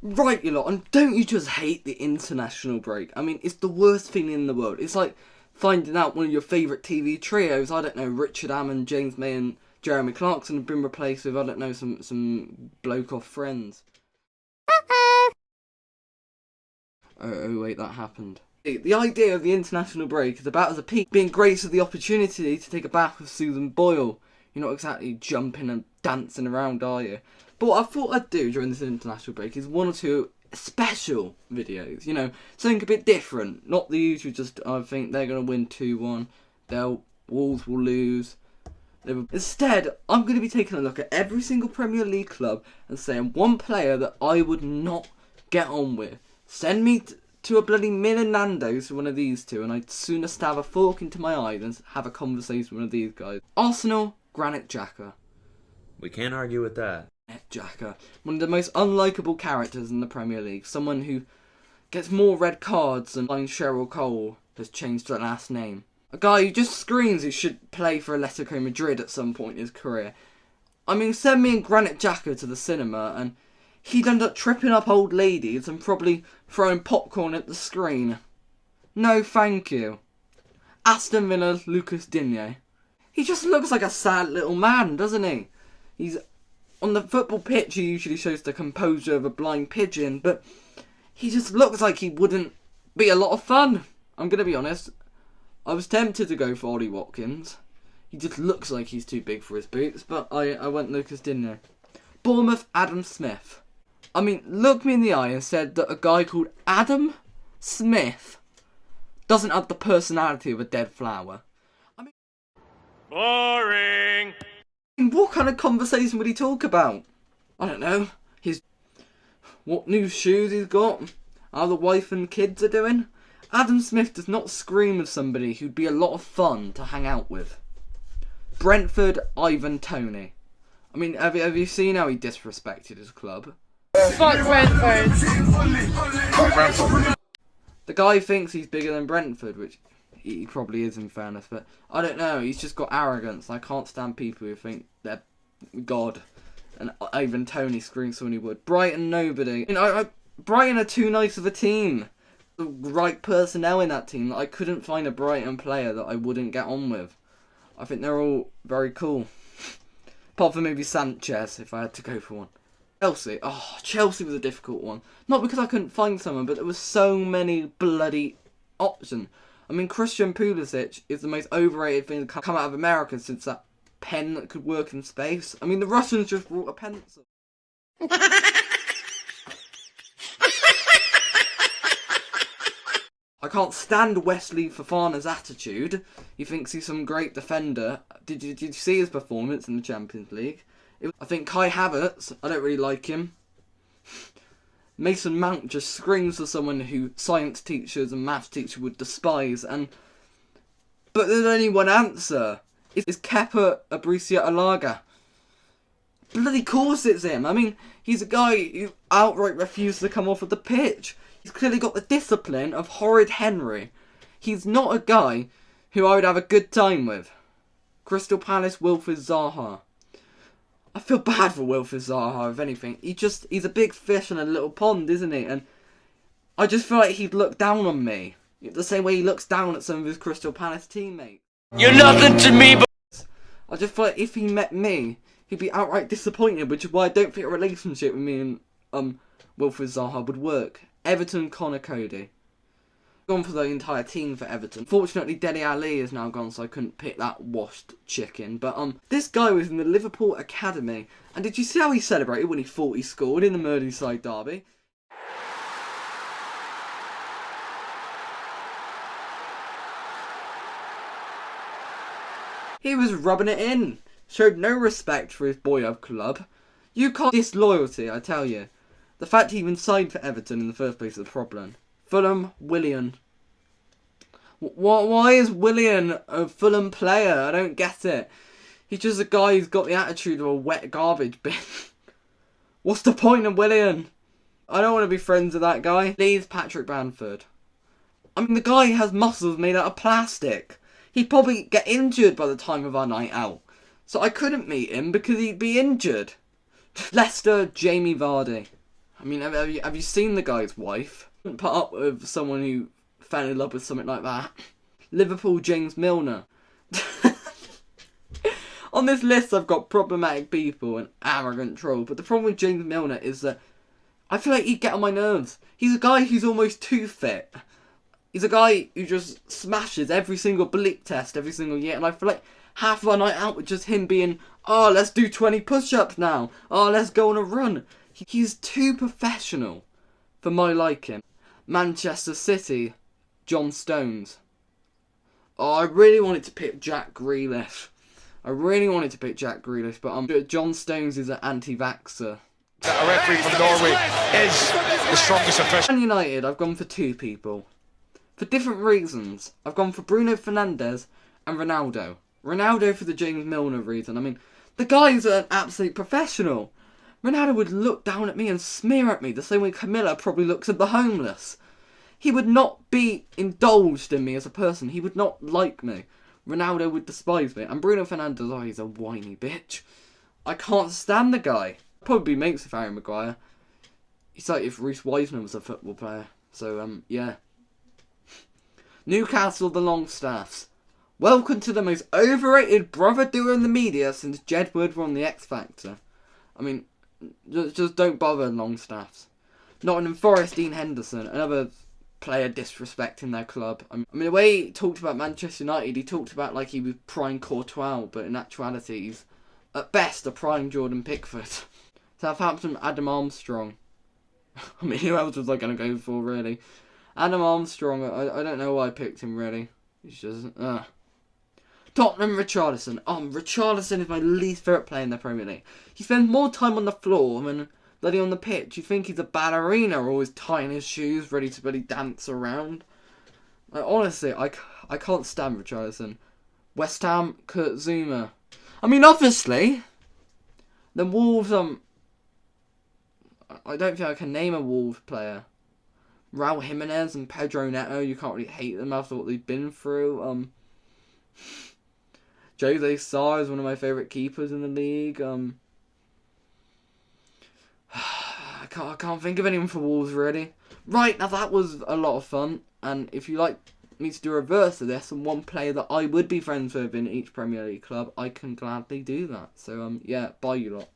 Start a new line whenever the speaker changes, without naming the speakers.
Right, you lot, and don't you just hate the international break? I mean, it's the worst thing in the world. It's like finding out one of your favourite TV trios, I don't know, Richard Hammond, James May and Jeremy Clarkson have been replaced with, I don't know, some bloke off Friends. Oh wait, that happened. The idea of the international break is about as a peak being graced with the opportunity to take a bath with Susan Boyle. You're not exactly jumping and dancing around, are you? But what I thought I'd do during this international break is one or two special videos. You know, something a bit different. Not the usual just, I think they're going to win 2-1. Wolves will lose. Instead, I'm going to be taking a look at every single Premier League club and saying one player that I would not get on with. Send me to a bloody Mill and Nando's for one of these two, and I'd sooner stab a fork into my eye than have a conversation with one of these guys. Arsenal, Granit Xhaka.
We can't argue with that.
Xhaka, one of the most unlikable characters in the Premier League. Someone who gets more red cards than Cheryl Cole has changed her last name. A guy who just screams he should play for Atletico Madrid at some point in his career. I mean, send me and Granit Xhaka to the cinema and he'd end up tripping up old ladies and probably throwing popcorn at the screen. No, thank you. Aston Villa's Lucas Digne. He just looks like a sad little man, doesn't he? He's on the football pitch. He usually shows the composure of a blind pigeon, but he just looks like he wouldn't be a lot of fun. I'm gonna be honest. I was tempted to go for Ollie Watkins. He just looks like he's too big for his boots, but I went Lucas Digne. Bournemouth, Adam Smith. I mean, looked me in the eye and said that a guy called Adam Smith doesn't have the personality of a dead flower. I mean,
boring!
What kind of conversation would he talk about? I don't know. What new shoes he's got? How the wife and kids are doing? Adam Smith does not scream of somebody who'd be a lot of fun to hang out with. Brentford, Ivan Toney. I mean, have you seen how he disrespected his club?
Fuck Brentford.
The guy thinks he's bigger than Brentford, which he probably is in fairness, but I don't know, he's just got arrogance. I can't stand people who think they're God. And Ivan Toney screams when he would. Brighton, nobody. You know, Brighton are too nice of a team. The right personnel in that team. I couldn't find a Brighton player that I wouldn't get on with. I think they're all very cool. Apart from maybe Sanchez, if I had to go for one. Chelsea. Oh, Chelsea was a difficult one. Not because I couldn't find someone, but there were so many bloody options. I mean, Christian Pulisic is the most overrated thing to come out of America since that pen that could work in space. I mean, the Russians just brought a pencil. I can't stand Wesley Fofana's attitude. He thinks he's some great defender. Did you see his performance in the Champions League? I think Kai Havertz, I don't really like him. Mason Mount just screams for someone who science teachers and maths teachers would despise. But there's only one answer. It's Kepa Arrizabalaga. Bloody course it's him. I mean, he's a guy who outright refused to come off of the pitch. He's clearly got the discipline of Horrid Henry. He's not a guy who I would have a good time with. Crystal Palace, Wilfried Zaha. I feel bad for Wilfried Zaha, if anything. He's a big fish in a little pond, isn't he? And I just feel like he'd look down on me. The same way he looks down at some of his Crystal Palace teammates.
You're nothing to me but...
I just feel like if he met me, he'd be outright disappointed, which is why I don't think a relationship with me and Wilfried Zaha would work. Everton, Connor Cody. Gone for the entire team for Everton. Fortunately, Dele Alli is now gone, so I couldn't pick that washed chicken. But this guy was in the Liverpool Academy, and did you see how he celebrated when he thought he scored in the Merseyside derby? He was rubbing it in. Showed no respect for his boyhood club. You can't disloyalty, I tell you. The fact he even signed for Everton in the first place is the problem. Fulham, Willian. Why is Willian a Fulham player? I don't get it. He's just a guy who's got the attitude of a wet garbage bin. What's the point of Willian? I don't want to be friends with that guy. Leeds, Patrick Bamford. I mean, the guy has muscles made out of plastic. He'd probably get injured by the time of our night out. So I couldn't meet him because he'd be injured. Leicester, Jamie Vardy. I mean, have you seen the guy's wife? Put up with someone who fell in love with something like that. Liverpool James Milner. On this list I've got problematic people and arrogant trolls, but the problem with James Milner is that I feel like he'd get on my nerves. He's a guy who's almost too fit. He's a guy who just smashes every single bleep test every single year, and I feel like half of our night out with just him being, oh, let's do 20 push-ups now. Oh, let's go on a run. He's too professional for my liking. Manchester City, John Stones. Oh, I really wanted to pick Jack Grealish. But John Stones is an anti-vaxxer.
A referee from Norway is the strongest official.
Man United, I've gone for two people. For different reasons. I've gone for Bruno Fernandes and Ronaldo. Ronaldo for the James Milner reason. I mean, the guy's an absolute professional. Ronaldo would look down at me and smear at me the same way Camilla probably looks at the homeless. He would not be indulged in me as a person. He would not like me. Ronaldo would despise me. And Bruno Fernandes, oh, he's a whiny bitch. I can't stand the guy. Probably mates with Harry Maguire. He's like if Reece Wiseman was a football player. So, yeah. Newcastle, the Longstaffs. Welcome to the most overrated brother duo in the media since Jedward won the X Factor. I mean, just don't bother Longstaffs. Nottingham Forest, Dean Henderson, another player disrespecting their club. I mean, the way he talked about Manchester United, he talked about like he was prime Courtois, but in actuality he's at best a prime Jordan Pickford. Southampton, Adam Armstrong. I mean, who else was I going to go for, really? Adam Armstrong, I don't know why I picked him, really. He's just, Tottenham, Richarlison. Richarlison is my least favourite player in the Premier League. He spends more time on the floor than bloody on the pitch. You think he's a ballerina, always tying his shoes, ready to bloody dance around. Like, honestly, I can't stand Richarlison. West Ham, Kurt Zouma. I mean, obviously, the Wolves, I don't think I can name a Wolves player. Raul Jimenez and Pedro Neto, you can't really hate them after what they've been through. Jose Sarr is one of my favourite keepers in the league. I can't think of anyone for Wolves, really. Right, now that was a lot of fun. And if you like me to do a reverse of this, and one player that I would be friends with in each Premier League club, I can gladly do that. So, yeah, bye you lot.